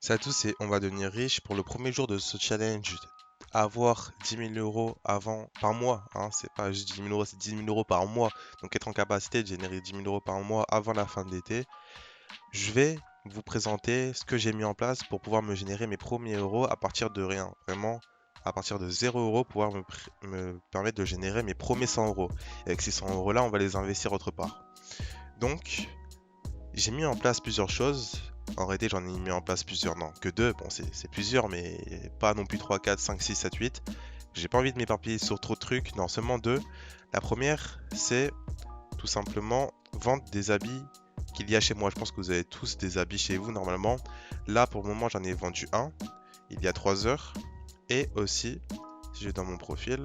Salut à tous et on va devenir riche pour le premier jour de ce challenge. Avoir 10 000 euros avant, par mois, hein, c'est pas juste 10 000 euros, c'est 10 000 euros par mois. Donc être en capacité de générer 10 000 euros par mois avant la fin de l'été. Je vais vous présenter ce que j'ai mis en place pour pouvoir me générer mes premiers euros à partir de rien. Vraiment, à partir de 0 euros, pouvoir me permettre de générer mes premiers 100 euros. Et avec ces 100 euros là, on va les investir autre part. Donc, j'ai mis en place plusieurs choses. En réalité, j'en ai mis en place plusieurs, non, que deux. Bon, c'est plusieurs, mais pas non plus 3, 4, 5, 6, 7, 8. J'ai pas envie de m'éparpiller sur trop de trucs, non, seulement deux. La première, c'est tout simplement vendre des habits qu'il y a chez moi. Je pense que vous avez tous des habits chez vous normalement. Là, pour le moment, j'en ai vendu un il y a 3 heures. Et aussi, si je vais dans mon profil,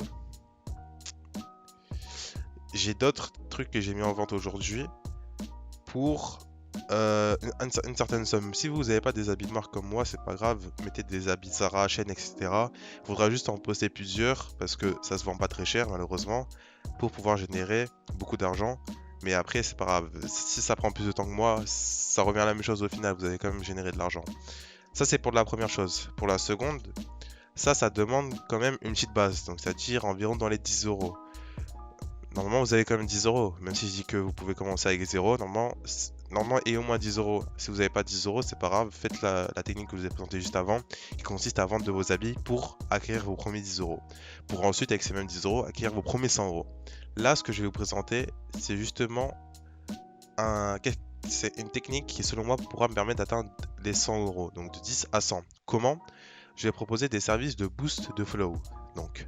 j'ai d'autres trucs que j'ai mis en vente aujourd'hui pour une certaine somme. Si vous n'avez pas des habits de marque comme moi, c'est pas grave, mettez des habits Zara, H&M, etc. Il faudra juste en poster plusieurs parce que ça se vend pas très cher malheureusement pour pouvoir générer beaucoup d'argent. Mais après, c'est pas grave. Si ça prend plus de temps que moi, ça revient à la même chose au final. Vous allez quand même générer de l'argent. Ça, c'est pour la première chose. Pour la seconde, ça demande quand même une petite base. Donc, c'est-à-dire environ dans les 10 euros. Normalement, vous avez quand même 10 euros. Même si je dis que vous pouvez commencer avec 0, normalement et au moins 10 euros. Si vous n'avez pas 10 euros, c'est pas grave. Faites la technique que je vous ai présentée juste avant, qui consiste à vendre de vos habits pour acquérir vos premiers 10 euros. Pour ensuite, avec ces mêmes 10 euros, acquérir vos premiers 100 euros. Là, ce que je vais vous présenter, c'est justement un, c'est une technique qui, selon moi, pourra me permettre d'atteindre les 100 euros. Donc de 10 à 100. Comment? Je vais proposer des services de boost de follow. Donc,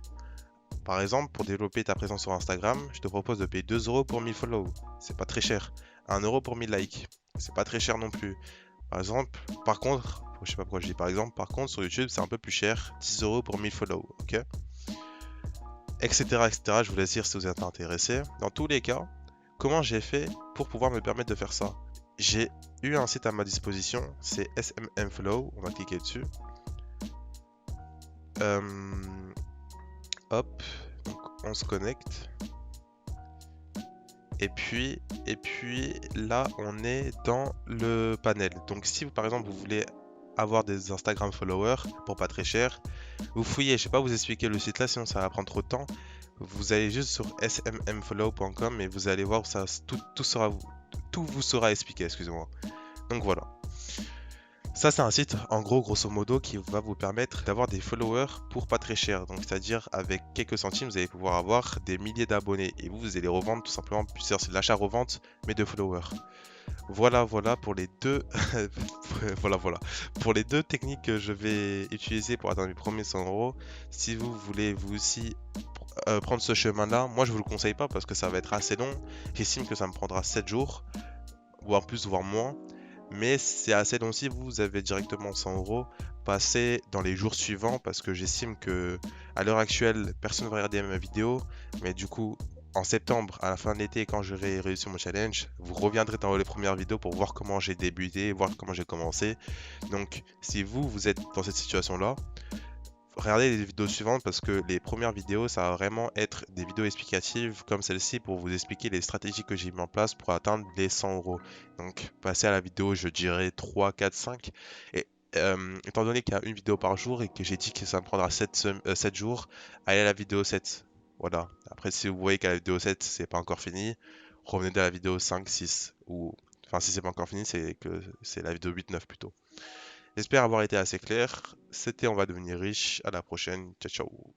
par exemple, pour développer ta présence sur Instagram, je te propose de payer 2 euros pour 1000 follow. C'est pas très cher. 1 euro pour 1000 likes. C'est pas très cher non plus. Par exemple, par contre, je sais pas pourquoi je dis par exemple, par contre, sur YouTube, c'est un peu plus cher. 10 euros pour 1000 follow. Ok? Etc. etc. Je vous laisse dire si vous êtes intéressé. Dans tous les cas, comment j'ai fait pour pouvoir me permettre de faire ça? J'ai eu un site à ma disposition. C'est SMM Follow. On va cliquer dessus. Euh, Hop. Donc, on se connecte. Et puis là, on est dans le panel. Donc si vous, par exemple, vous voulez avoir des Instagram followers pour pas très cher, vous fouillez, je sais pas vous expliquer le site là, sinon ça va prendre trop de temps. Vous allez juste sur smmfollow.com et vous allez voir où ça, tout vous sera expliqué, excusez-moi. Donc voilà. Ça, c'est un site, en gros, grosso modo, qui va vous permettre d'avoir des followers pour pas très cher. Donc, c'est-à-dire, avec quelques centimes, vous allez pouvoir avoir des milliers d'abonnés. Et vous allez revendre tout simplement plusieurs. C'est de l'achat-revente, mais de followers. Voilà pour les deux. Voilà. Pour les deux techniques que je vais utiliser pour atteindre mes premiers 100 euros. Si vous voulez vous aussi prendre ce chemin-là, moi je vous le conseille pas parce que ça va être assez long. J'estime que ça me prendra 7 jours, voire plus, voire moins. Mais c'est assez long si vous avez directement 100 euros. Passez dans les jours suivants parce que j'estime que à l'heure actuelle, personne ne va regarder ma vidéo. Mais du coup, en septembre, à la fin de l'été, quand j'aurai réussi mon challenge, vous reviendrez dans les premières vidéos pour voir comment j'ai débuté, voir comment j'ai commencé. Donc, si vous êtes dans cette situation-là, regardez les vidéos suivantes parce que les premières vidéos, ça va vraiment être des vidéos explicatives comme celle-ci pour vous expliquer les stratégies que j'ai mis en place pour atteindre les 100 euros. Donc, passez à la vidéo, je dirais 3, 4, 5. Et étant donné qu'il y a une vidéo par jour et que j'ai dit que ça me prendra 7 jours, allez à la vidéo 7. Voilà. Après, si vous voyez qu'à la vidéo 7, c'est pas encore fini, revenez à la vidéo 5, 6. Ou... Enfin, si c'est pas encore fini, c'est que c'est la vidéo 8, 9 plutôt. J'espère avoir été assez clair. C'était On va devenir riche. À la prochaine. Ciao, ciao.